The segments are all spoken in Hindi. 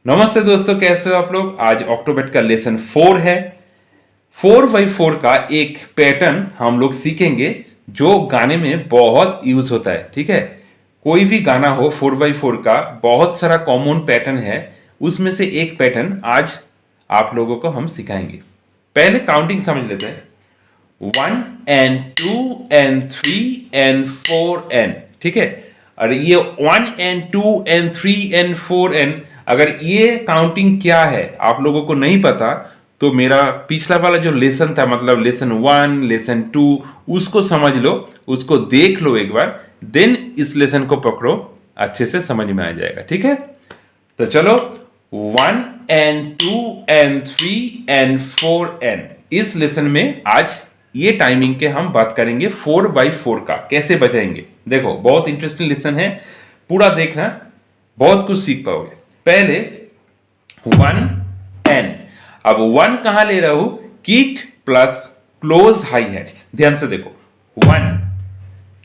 नमस्ते दोस्तों, कैसे हो आप लोग। आज ऑक्टोबेट का लेसन 4 है। 4x4 का एक पैटर्न हम लोग सीखेंगे जो गाने में बहुत यूज होता है। ठीक है, कोई भी गाना हो 4x4 का बहुत सारा कॉमन पैटर्न है, उसमें से एक पैटर्न आज आप लोगों को हम सिखाएंगे। पहले काउंटिंग समझ लेते हैं। 1 and 2 and 3 and 4 and, ठीक है। और ये 1 and 2 and 3 and 4 and, अगर ये काउंटिंग क्या है आप लोगों को नहीं पता तो मेरा पिछला वाला जो लेसन था, मतलब लेसन 1 लेसन 2, उसको समझ लो, उसको देख लो एक बार, देन इस लेसन को पकड़ो, अच्छे से समझ में आ जाएगा। ठीक है, तो चलो 1 and 2 and 3 and 4 and इस लेसन में आज ये टाइमिंग के हम बात करेंगे 4x4 का कैसे बजाएंगे। देखो बहुत इंटरेस्टिंग लेसन है, पूरा देखना, बहुत कुछ सीख पाओगे। पहले 1 and, अब 1 कहां ले रहा हूं, kick plus close high heads. ध्यान से देखो, 1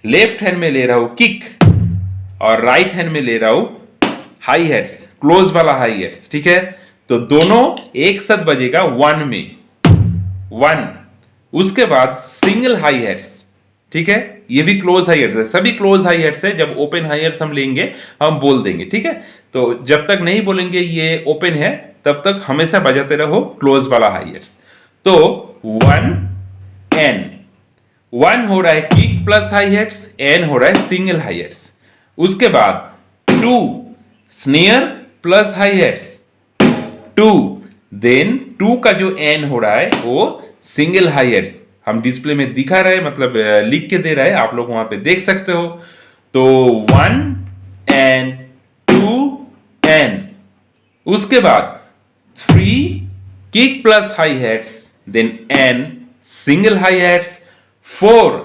लेफ्ट हैंड में ले रहा हूं किक और राइट हैंड में ले रहा हूं हाई हेड्स, क्लोज वाला हाई हेड्स। ठीक है, तो दोनों एक साथ बजेगा 1 में 1, उसके बाद सिंगल हाई हेड्स। ठीक है, ये भी क्लोज हाई हेड्स है, सभी क्लोज हाई हेड्स है। जब ओपन हाई हेड्स हम लेंगे हम बोल देंगे। ठीक है, तो जब तक नहीं बोलेंगे ये ओपन है तब तक हमेशा बजाते रहो क्लोज वाला हाई हेड्स। तो 1 एन, 1 हो रहा है kick plus hi hats, and हो रहा है सिंगल हाई हेड्स। उसके बाद 2 snare plus hi hats 2, then 2 का जो एन हो रहा है वो सिंगल हाई हेड्स। हम डिस्प्ले में दिखा रहे हैं, मतलब लिख के दे रहा है, आप लोग वहां पे देख सकते हो। तो 1 एन 2 एन, उसके बाद 3 kick plus hi hats, then and single hi hats, 4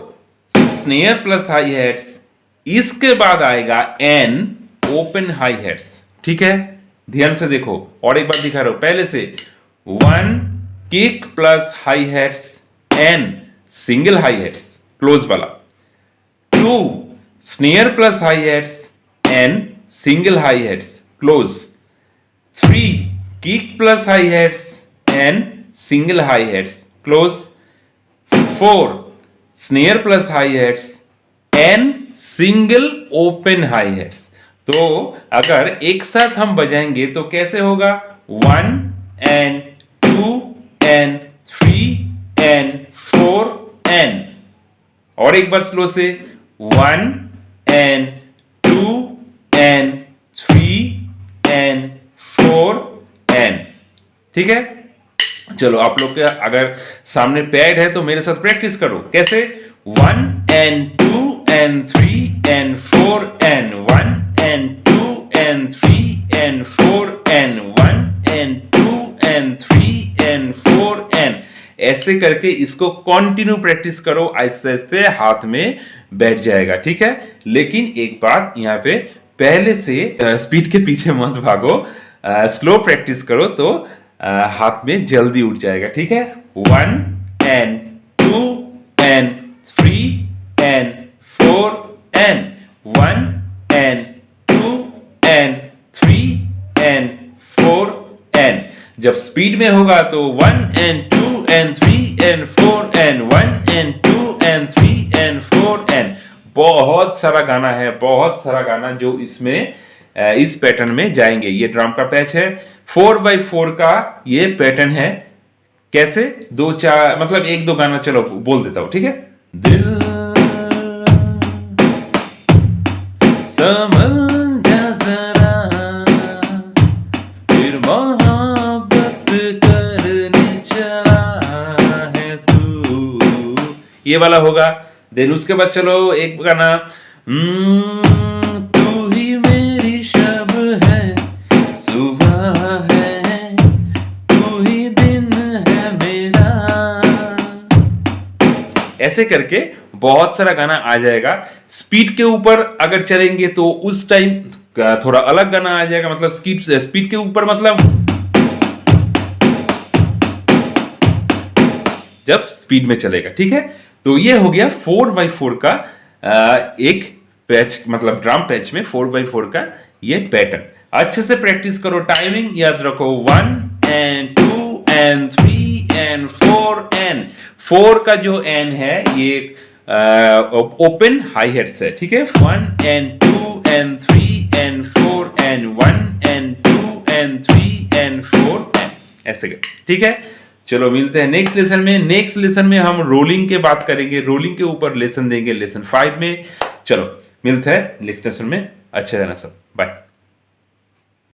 snare plus hi hats, इसके बाद आएगा एन ओपन हाई हेड्स। ठीक है, ध्यान से देखो और एक बार दिखा रहा हूं पहले से। 1 kick plus hi hats, and single hi hats close वाला, 2 snare plus hi hats, and single hi hats close, 3 kick plus hi hats, and single hi hats close, 4 snare plus hi hats, and single open hi hats. तो अगर एक साथ हम बजाएंगे तो कैसे होगा, 1 एन 2 एन 3 एन 4 एन, और एक बार स्लो से 1 एन 2 एन 3 एन 4 एन। ठीक है, चलो आप लोग के अगर सामने पैड है तो मेरे साथ प्रैक्टिस करो। कैसे, 1 and 2 and 3 and 4 and, 1 and 2 and 3 and 4 and, 1 and 2 and 3 and 4 and. ऐसे करके इसको कंटिन्यू प्रैक्टिस करो, आहिस्ते आहिस्ते हाथ में बैठ जाएगा। ठीक है, लेकिन एक बात यहाँ पे, पहले से स्पीड के पीछे मत भागो, स्लो प्रैक्टिस करो तो हाथ में जल्दी उठ जाएगा। ठीक है, 1 and 2 and 3 and 4 and, 1 and 2 and 3 and 4 and. जब स्पीड में होगा तो 1 and 2 and 3 and 4 and, 1 and 2 and 3 and 4 and. बहुत सारा गाना है, बहुत सारा गाना जो इसमें इस पैटर्न में जाएंगे। ये ड्रम का पैच है, 4x4 का ये पैटर्न है। कैसे, 2-4 मतलब 1-2 गाना चलो बोल देता हूं। ठीक है, दिल समझ जा जरा, फिर मोहब्बत करने चला है तू, ये वाला होगा। देन उसके बाद चलो एक गाना, तू ही मेरी शब है, सुबह है, तू ही दिन है मेरा। ऐसे करके बहुत सारा गाना आ जाएगा। स्पीड के ऊपर अगर चलेंगे तो उस टाइम थोड़ा अलग गाना आ जाएगा, मतलब स्पीड के ऊपर, मतलब जब स्पीड में चलेगा। ठीक है, तो ये हो गया 4x4 का एक पैच, मतलब ड्रम पैच में 4x4 का ये पैटर्न। अच्छे से प्रैक्टिस करो, टाइमिंग याद रखो, 1 and 2 and 3 and 4 and 4 का जो एन है ये ओपन हाई हेड्स है, ठीक है। 1 and 2 and 3 and 4 and 1 and 2 and 3 and 4 and ऐसे के, ठीक है। चलो मिलते हैं नेक्स्ट लेसन में। नेक्स्ट लेसन में हम रोलिंग के बात करेंगे, रोलिंग के ऊपर लेसन देंगे लेसन 5 में। चलो मिलते हैं नेक्स्ट लेसन में। अच्छे रहना सब, बाय।